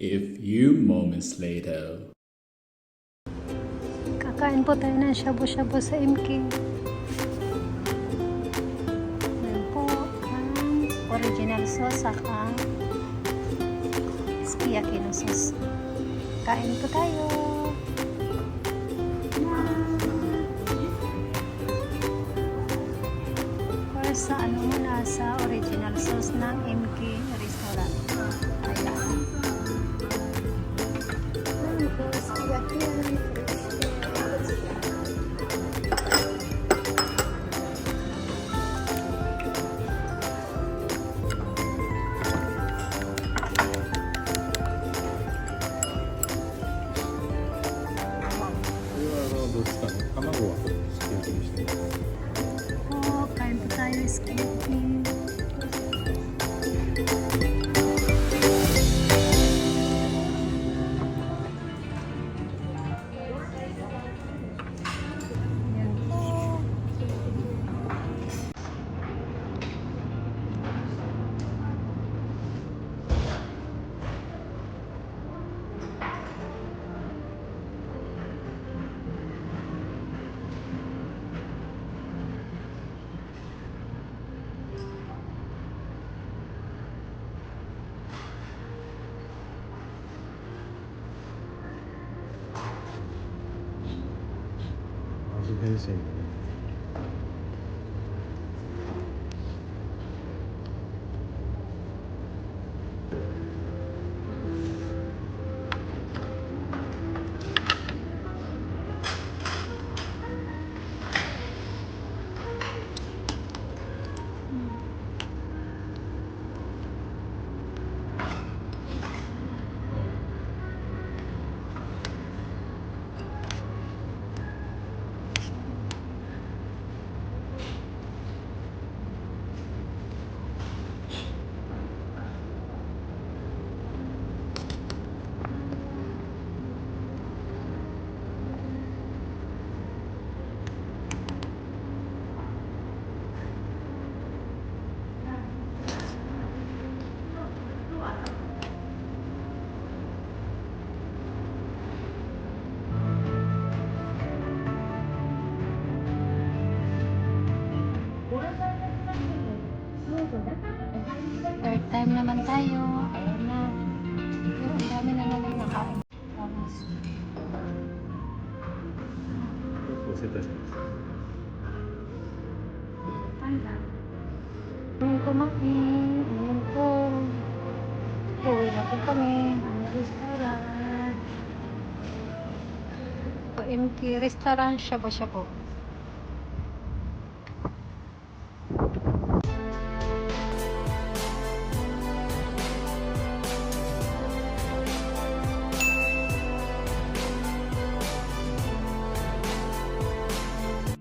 A few moments later. Kakain po tayo ng shabu-shabu sa MK. Ayan po, ang original sauce saka sukiyaki no sauce. Kain po tayo. First sa muna sa original sauce ng MK restaurant. Ayan. Ayan po, sukiyaki kain po tayo sukiyaki. Ayan po. 아주 헬스인 Third time naman tayo. Ayan na. Pero ang dami na naman nakain. Tapos, ayan kumain. Ayan po. Uwi na po kami. Ang restaurant. MK restaurant, shabu-shabu.